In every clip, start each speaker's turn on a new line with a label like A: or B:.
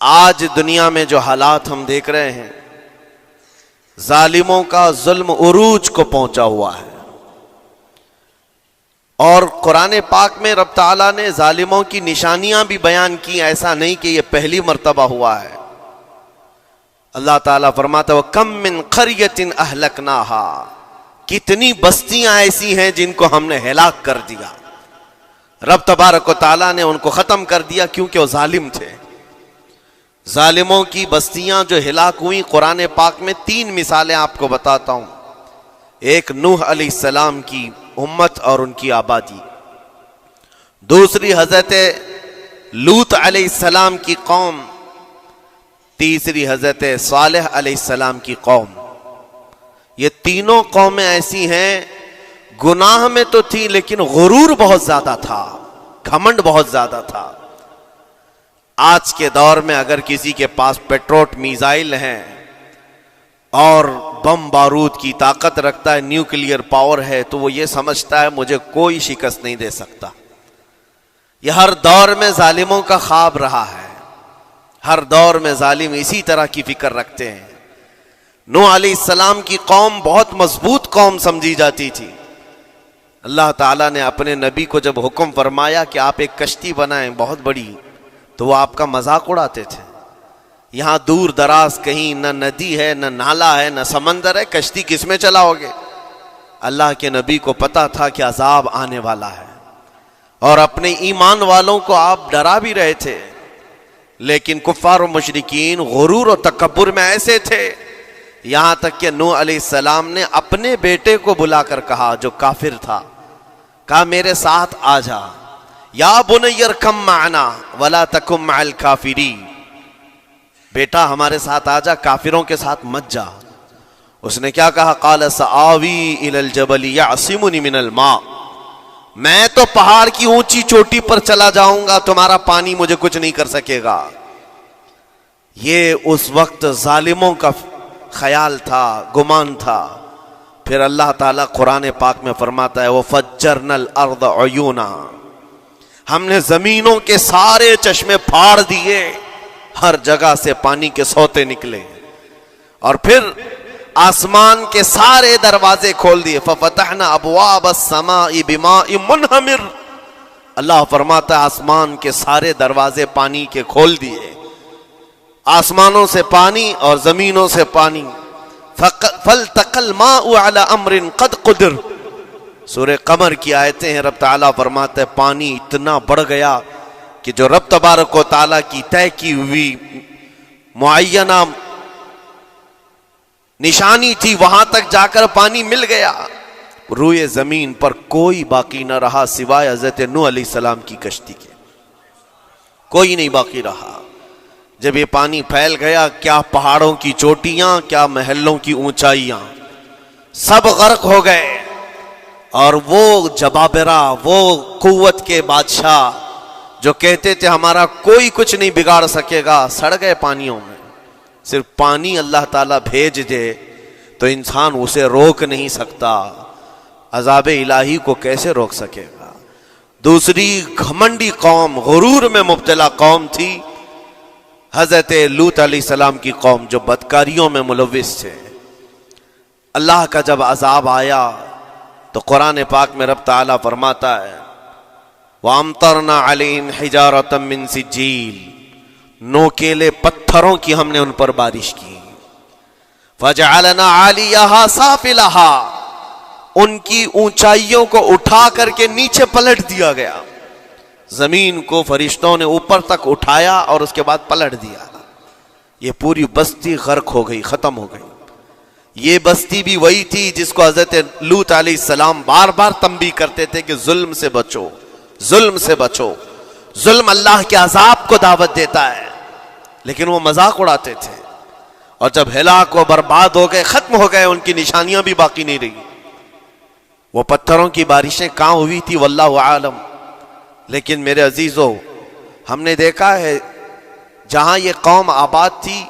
A: آج دنیا میں جو حالات ہم دیکھ رہے ہیں، ظالموں کا ظلم عروج کو پہنچا ہوا ہے، اور قرآن پاک میں رب تعالیٰ نے ظالموں کی نشانیاں بھی بیان کی. ایسا نہیں کہ یہ پہلی مرتبہ ہوا ہے. اللہ تعالیٰ فرماتا ہے وَكَم مِّن قَرْيَةٍ أَهْلَكْنَاهَا، کتنی بستیاں ایسی ہیں جن کو ہم نے ہلاک کر دیا. رب تبارک و تعالیٰ نے ان کو ختم کر دیا کیونکہ وہ ظالم تھے. ظالموں کی بستیاں جو ہلاک ہوئی، قرآن پاک میں 3 مثالیں آپ کو بتاتا ہوں. ایک نوح علیہ السلام کی امت اور ان کی آبادی، دوسری حضرت لوط علیہ السلام کی قوم، تیسری حضرت صالح علیہ السلام کی قوم. یہ تینوں قومیں ایسی ہیں، گناہ میں تو تھی لیکن غرور بہت زیادہ تھا، گھمنڈ بہت زیادہ تھا. آج کے دور میں اگر کسی کے پاس پیٹروٹ میزائل ہیں اور بم بارود کی طاقت رکھتا ہے، نیوکلیئر پاور ہے، تو وہ یہ سمجھتا ہے مجھے کوئی شکست نہیں دے سکتا. یہ ہر دور میں ظالموں کا خواب رہا ہے. ہر دور میں ظالم اسی طرح کی فکر رکھتے ہیں. نوح علیہ السلام کی قوم بہت مضبوط قوم سمجھی جاتی تھی. اللہ تعالیٰ نے اپنے نبی کو جب حکم فرمایا کہ آپ ایک کشتی بنائیں بہت بڑی، تو وہ آپ کا مذاق اڑاتے تھے. یہاں دور دراز کہیں نہ ندی ہے، نہ نالا ہے، نہ سمندر ہے، کشتی کس میں چلاؤ گے؟ اللہ کے نبی کو پتا تھا کہ عذاب آنے والا ہے، اور اپنے ایمان والوں کو آپ ڈرا بھی رہے تھے. لیکن کفار و مشرکین غرور و تکبر میں ایسے تھے، یہاں تک کہ نوح علیہ السلام نے اپنے بیٹے کو بلا کر کہا، جو کافر تھا، کہا میرے ساتھ آ جا، یا بنی ارکم معنا ولا تکن مع الکافرین، بیٹا ہمارے ساتھ آ جا، کافروں کے ساتھ مت جا. اس نے کیا کہا؟ قال سآوی الی الجبل یعصمنی من الماء، میں تو پہاڑ کی اونچی چوٹی پر چلا جاؤں گا، تمہارا پانی مجھے کچھ نہیں کر سکے گا. یہ اس وقت ظالموں کا خیال تھا، گمان تھا. پھر اللہ تعالیٰ قرآن پاک میں فرماتا ہے وَفَجَّرْنَا الْأَرْضَ عُيُونًا، ہم نے زمینوں کے سارے چشمے پھاڑ دیے، ہر جگہ سے پانی کے سوتے نکلے، اور پھر آسمان کے سارے دروازے کھول دیے. فَفَتَحْنَا أَبْوَابَ السَّمَاءِ بِمَاءٍ مُنْهَمِرٍ، اللہ فرماتا ہے آسمان کے سارے دروازے پانی کے کھول دیے، آسمانوں سے پانی اور زمینوں سے پانی. فَالْتَقَى الْمَاءُ عَلَى أَمْرٍ قَدْ قُدِرَ، سورہ قمر کی آیتیں ہیں. رب تعالیٰ فرماتا ہے پانی اتنا بڑھ گیا کہ جو رب تبارک و تعالیٰ کی طے کی ہوئی معینہ نشانی تھی وہاں تک جا کر پانی مل گیا. روئے زمین پر کوئی باقی نہ رہا سوائے حضرت نوح علیہ السلام کی کشتی کے، کوئی نہیں باقی رہا. جب یہ پانی پھیل گیا، کیا پہاڑوں کی چوٹیاں، کیا محلوں کی اونچائیاں، سب غرق ہو گئے. اور وہ جبابرہ، وہ قوت کے بادشاہ جو کہتے تھے ہمارا کوئی کچھ نہیں بگاڑ سکے گا، سڑ گئے پانیوں میں. صرف پانی اللہ تعالیٰ بھیج دے تو انسان اسے روک نہیں سکتا، عذاب الہی کو کیسے روک سکے گا؟ دوسری گھمنڈی قوم، غرور میں مبتلا قوم تھی حضرت لوط علیہ السلام کی قوم، جو بدکاریوں میں ملوث تھے. اللہ کا جب عذاب آیا تو قرآن پاک میں رب تعالیٰ فرماتا ہے وَأَمْطَرْنَا عَلَيْهِمْ حِجَارَةً مِّن سِجِّيلٍ، نوکیلے پتھروں کی ہم نے ان پر بارش کی. فَجَعَلْنَا عَالِيَهَا سَافِلَهَا، ان کی اونچائیوں کو اٹھا کر کے نیچے پلٹ دیا گیا. زمین کو فرشتوں نے اوپر تک اٹھایا اور اس کے بعد پلٹ دیا. یہ پوری بستی غرق ہو گئی، ختم ہو گئی. یہ بستی بھی وہی تھی جس کو حضرت لوط علیہ السلام بار بار تنبیہ کرتے تھے کہ ظلم سے بچو، ظلم سے بچو. ظلم اللہ کے عذاب کو دعوت دیتا ہے، لیکن وہ مذاق اڑاتے تھے. اور جب ہلاک و برباد ہو گئے، ختم ہو گئے، ان کی نشانیاں بھی باقی نہیں رہی. وہ پتھروں کی بارشیں کہاں ہوئی تھی واللہ عالم. لیکن میرے عزیزو، ہم نے دیکھا ہے جہاں یہ قوم آباد تھی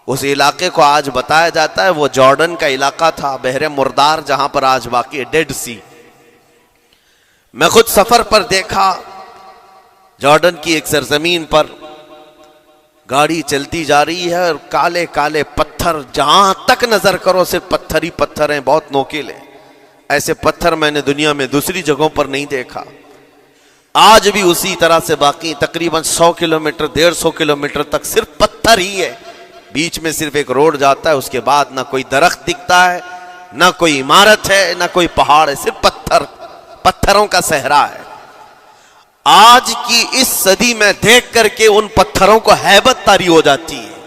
A: اس علاقے کو آج بتایا جاتا ہے وہ جارڈن کا علاقہ تھا، بحر مردار جہاں پر آج باقی ہے، ڈیڈ سی. میں خود سفر پر دیکھا جارڈن کی ایک سرزمین پر گاڑی چلتی جا رہی ہے اور کالے کالے پتھر، جہاں تک نظر کرو صرف پتھر ہی پتھر ہیں، بہت نوکیلے۔ ایسے پتھر میں نے دنیا میں دوسری جگہوں پر نہیں دیکھا۔ آج بھی اسی طرح سے باقی تقریباً 100 کلومیٹر 150 کلومیٹر تک صرف پتھر ہی ہے، بیچ میں صرف ایک روڈ جاتا ہے، اس کے بعد نہ کوئی درخت دکھتا ہے، نہ کوئی عمارت ہے، نہ کوئی پہاڑ ہے، صرف پتھر، پتھروں کا صحرا ہے۔ آج کی اس صدی میں دیکھ کر کے ان پتھروں کو ہیبت طاری ہو جاتی ہے۔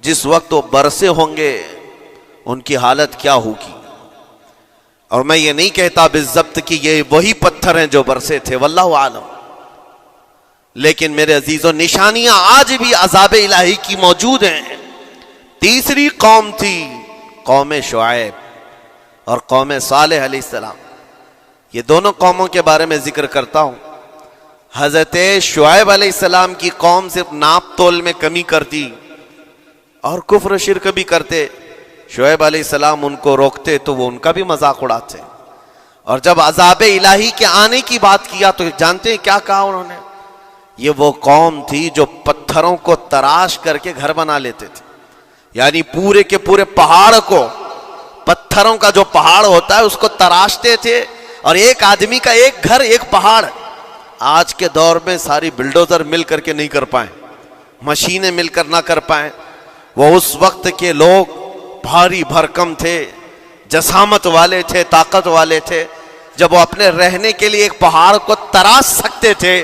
A: جس وقت وہ برسے ہوں گے ان کی حالت کیا ہوگی؟ اور میں یہ نہیں کہتا بالضبط کہ یہ وہی پتھر ہیں جو برسے تھے، واللہ عالم، لیکن میرے عزیزوں نشانیاں آج بھی عذاب الہی کی موجود ہیں۔ تیسری قوم تھی قوم شعیب اور قوم صالح علیہ السلام۔ یہ دونوں قوموں کے بارے میں ذکر کرتا ہوں۔ حضرت شعیب علیہ السلام کی قوم صرف ناپ تول میں کمی کرتی اور کفر و شرک بھی کرتے۔ شعیب علیہ السلام ان کو روکتے تو وہ ان کا بھی مذاق اڑاتے، اور جب عذاب الہی کے آنے کی بات کیا تو جانتے ہیں کیا کہا انہوں نے؟ یہ وہ قوم تھی جو پتھروں کو تراش کر کے گھر بنا لیتے تھے، یعنی پورے کے پورے پہاڑ کو، پتھروں کا جو پہاڑ ہوتا ہے اس کو تراشتے تھے، اور ایک آدمی کا ایک گھر ایک پہاڑ۔ آج کے دور میں ساری بلڈوزر مل کر کے نہیں کر پائیں، مشینیں مل کر نہ کر پائیں، وہ اس وقت کے لوگ بھاری بھرکم تھے، جسامت والے تھے، طاقت والے تھے۔ جب وہ اپنے رہنے کے لیے ایک پہاڑ کو تراش سکتے تھے،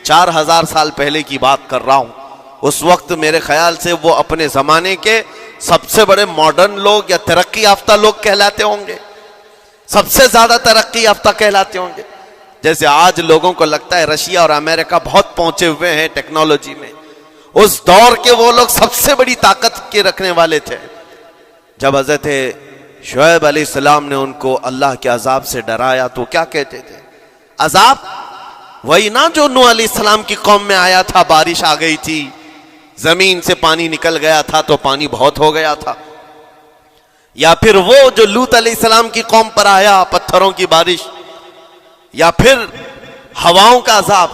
A: 4000 سال پہلے کی بات کر رہا ہوں، اس وقت میرے خیال سے وہ اپنے زمانے کے سب سے بڑے ماڈرن لوگ یا ترقی یافتہ لوگ کہلاتے ہوں گے، سب سے زیادہ ترقی یافتہ کہلاتے ہوں گے۔ جیسے آج لوگوں کو لگتا ہے رشیا اور امریکہ بہت پہنچے ہوئے ہیں ٹیکنالوجی میں، اس دور کے وہ لوگ سب سے بڑی طاقت کے رکھنے والے تھے۔ جب حضرت شعیب علیہ السلام نے ان کو اللہ کے عذاب سے ڈرایا تو کیا کہتے تھے؟ عذاب وہی نا جو نوح علیہ السلام کی قوم میں آیا تھا، بارش آ گئی تھی، زمین سے پانی نکل گیا تھا تو پانی بہت ہو گیا تھا، یا پھر وہ جو لوط علیہ السلام کی قوم پر آیا، پتھروں کی بارش، یا پھر ہواؤں کا عذاب۔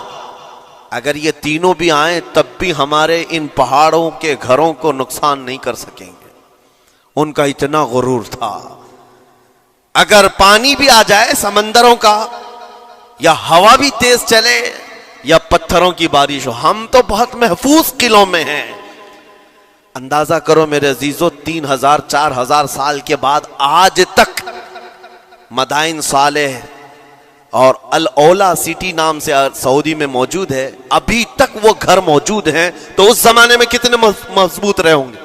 A: اگر یہ تینوں بھی آئیں تب بھی ہمارے ان پہاڑوں کے گھروں کو نقصان نہیں کر سکیں گے، ان کا اتنا غرور تھا۔ اگر پانی بھی آ جائے سمندروں کا، یا ہوا بھی تیز چلے، یا پتھروں کی بارش ہو، ہم تو بہت محفوظ قلعوں میں ہیں۔ اندازہ کرو میرے عزیزو، 3000 4000 سال کے بعد آج تک مدائن صالح اور الاولا سٹی نام سے سعودی میں موجود ہے، ابھی تک وہ گھر موجود ہیں، تو اس زمانے میں کتنے مضبوط رہے ہوں گے؟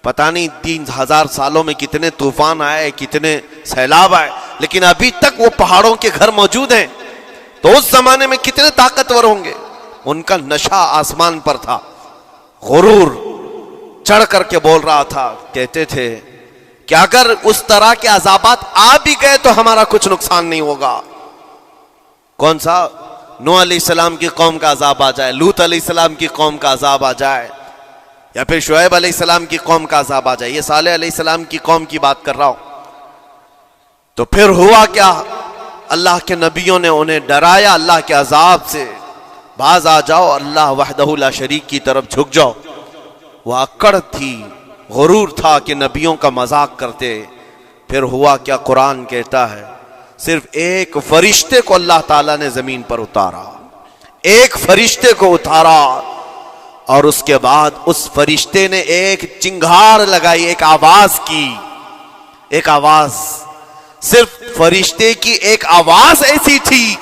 A: پتہ نہیں 3000 سالوں میں کتنے طوفان آئے، کتنے سیلاب آئے، لیکن ابھی تک وہ پہاڑوں کے گھر موجود ہیں، تو اس زمانے میں کتنے طاقتور ہوں گے؟ ان کا نشہ آسمان پر تھا، غرور چڑھ کر کے بول رہا تھا۔ کہتے تھے کہ اگر اس طرح کے عذابات آ بھی گئے تو ہمارا کچھ نقصان نہیں ہوگا۔ کون سا؟ نوح علیہ السلام کی قوم کا عذاب آ جائے، لوط علیہ السلام کی قوم کا عذاب آ جائے، یا پھر شعیب علیہ السلام کی قوم کا عذاب آ جائے، یہ صالح علیہ السلام کی قوم کی بات کر رہا ہوں۔ تو پھر ہوا کیا؟ اللہ کے نبیوں نے انہیں ڈرایا اللہ کے عذاب سے، باز آ جاؤ، اللہ وحدہ لا شریک کی طرف جھک جاؤ۔ وہ اکڑ تھی، غرور تھا کہ نبیوں کا مذاق کرتے۔ پھر ہوا کیا؟ قرآن کہتا ہے صرف ایک فرشتے کو اللہ تعالیٰ نے زمین پر اتارا، ایک فرشتے کو اتارا، اور اس کے بعد اس فرشتے نے ایک چنگھاڑ لگائی، ایک آواز کی، ایک آواز، صرف فرشتے کی ایک آواز ایسی تھی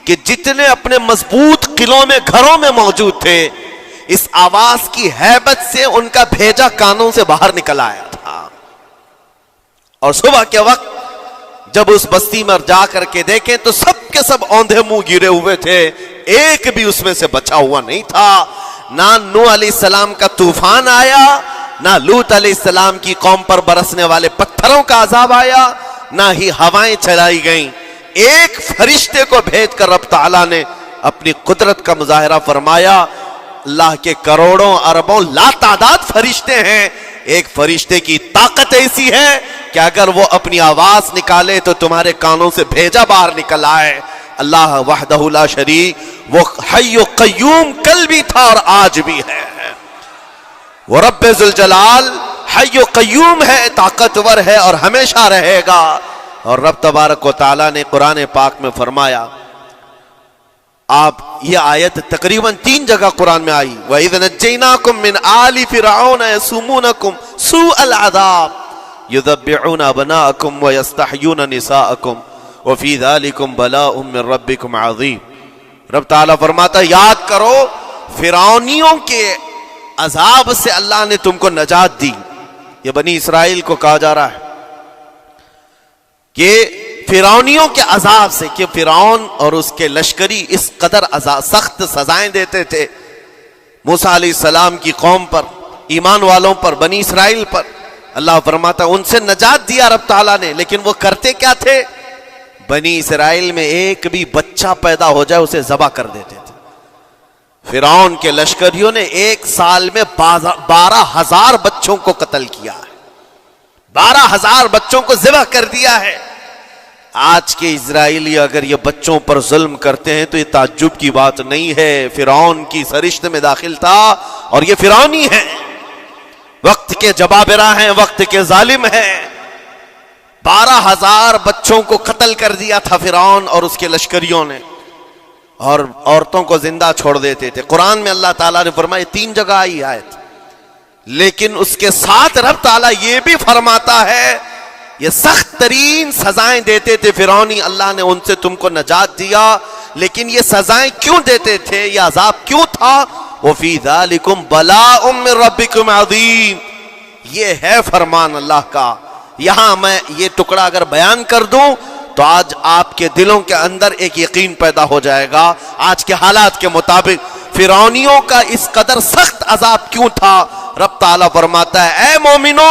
A: کہ جتنے اپنے مضبوط قلعوں میں گھروں میں موجود تھے، اس آواز کی ہیبت سے ان کا بھیجا کانوں سے باہر نکل آیا تھا۔ اور صبح کے وقت جب اس بستی میں جا کر کے دیکھیں تو سب کے سب اوندھے منہ گرے ہوئے تھے، ایک بھی اس میں سے بچا ہوا نہیں تھا۔ نہ نوح علیہ السلام کا طوفان آیا، نہ لوط علیہ السلام کی قوم پر برسنے والے پتھروں کا عذاب آیا، نہ ہی ہوائیں چلائی گئیں۔ ایک فرشتے کو بھیج کر رب تعالیٰ نے اپنی قدرت کا مظاہرہ فرمایا۔ اللہ کے کروڑوں اربوں لا تعداد فرشتے ہیں، ایک فرشتے کی طاقت ایسی ہے کہ اگر وہ اپنی آواز نکالے تو تمہارے کانوں سے بھیجا باہر نکل آئے۔ اللہ وحدہ لا شریک، وہ حی و قیوم کل بھی تھا اور آج بھی ہے۔ وہ رب ذوالجلال حی و قیوم ہے، طاقتور ہے اور ہمیشہ رہے گا۔ اور رب تبارک و تعالی نے قرآن پاک میں فرمایا، آپ یہ آیت تقریباً 3 جگہ قرآن میں آئی، وَإِذْ نَجَّيْنَاكُمْ مِنْ آلِ فِرْعَوْنَ يَسُومُونَكُمْ سُوءَ الْعَذَابِ يُذَبِّحُونَ أَبْنَاءَكُمْ وَيَسْتَحْيُونَ نِسَاءَكُمْ وَفِي ذَلِكُمْ بَلَاءٌ مِّن رَّبِّكُمْ عَظِيمٌ۔ رب تعالیٰ فرماتا یاد کرو فرعونیوں کے عذاب سے اللہ نے تم کو نجات دی۔ یہ بنی اسرائیل کو کہا جا رہا ہے کہ فرعونیوں کے عذاب سے، کہ فرعون اور اس کے لشکری اس قدر سخت سزائیں دیتے تھے موسیٰ علیہ السلام کی قوم پر، ایمان والوں پر، بنی اسرائیل پر۔ اللہ فرماتا ان سے نجات دیا رب تعالیٰ نے، لیکن وہ کرتے کیا تھے؟ بنی اسرائیل میں ایک بھی بچہ پیدا ہو جائے اسے ذبح کر دیتے تھے۔ فرعون کے لشکریوں نے 1 سال میں 12,000 بچوں کو قتل کیا ہے، 12,000 بچوں کو ذبح کر دیا ہے۔ آج کے اسرائیلی اگر یہ بچوں پر ظلم کرتے ہیں تو یہ تعجب کی بات نہیں ہے، فرعون کی سرشت میں داخل تھا اور یہ فرعونی ہے، وقت کے جبابرہ ہیں، وقت کے ظالم ہیں۔ 12,000 بچوں کو قتل کر دیا تھا فرعون اور اس کے لشکریوں نے، اور عورتوں کو زندہ چھوڑ دیتے تھے۔ قرآن میں اللہ تعالیٰ نے فرمایا 3 جگہ آئی آیت، لیکن اس کے ساتھ رب تعالیٰ یہ بھی فرماتا ہے یہ سخت ترین سزائیں دیتے تھے فرعونی، اللہ نے ان سے تم کو نجات دیا، لیکن یہ سزائیں کیوں دیتے تھے، یہ عذاب کیوں تھا؟ وَفِي ذَلِكُمْ بَلَاءٌ مِّن رَّبِّكُمْ عَظِيمٌ، یہ ہے فرمان اللہ کا۔ یہاں میں یہ ٹکڑا اگر بیان کر دوں تو آج آپ کے دلوں کے اندر ایک یقین پیدا ہو جائے گا آج کے حالات کے مطابق فرعونیوں کا اس قدر سخت عذاب کیوں تھا۔ رب تعالیٰ فرماتا ہے اے مومنو،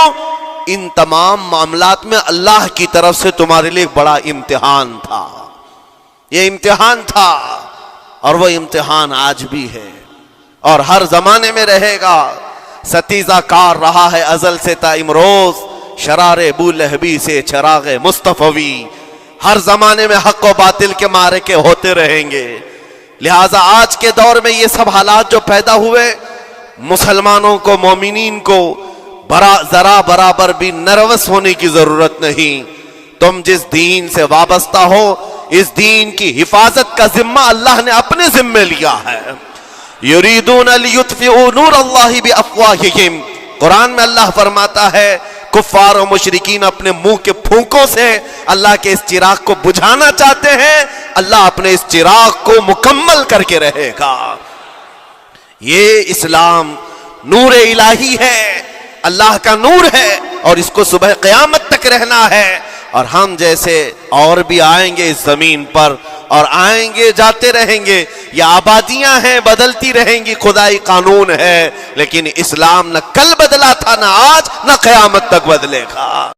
A: ان تمام معاملات میں اللہ کی طرف سے تمہارے لیے بڑا امتحان تھا، یہ امتحان تھا اور وہ امتحان آج بھی ہے اور ہر زمانے میں رہے گا۔ ستیزہ کار رہا ہے ازل سے تا امروز، شرار ابو لہبی سے چراغ مصطفی، ہر زمانے میں حق و باطل کے معرکے ہوتے رہیں گے۔ لہٰذا آج کے دور میں یہ سب حالات جو پیدا ہوئے، مسلمانوں کو، مومنین کو ذرا برابر بھی نروس ہونے کی ضرورت نہیں۔ تم جس دین سے وابستہ ہو، اس دین کی حفاظت کا ذمہ اللہ نے اپنے ذمے لیا ہے۔ یریدون لیطفئوا نور اللہ بافواہہم، قرآن میں اللہ فرماتا ہے کفار و مشرکین اپنے منہ کے پھونکوں سے اللہ کے اس چراغ کو بجھانا چاہتے ہیں، اللہ اپنے اس چراغ کو مکمل کر کے رہے گا۔ یہ اسلام نور الہی ہے، اللہ کا نور ہے، اور اس کو صبح قیامت تک رہنا ہے۔ اور ہم جیسے اور بھی آئیں گے اس زمین پر، اور آئیں گے جاتے رہیں گے، یہ آبادیاں ہیں بدلتی رہیں گی، خدائی قانون ہے، لیکن اسلام نہ کل بدلا تھا، نہ آج، نہ قیامت تک بدلے گا۔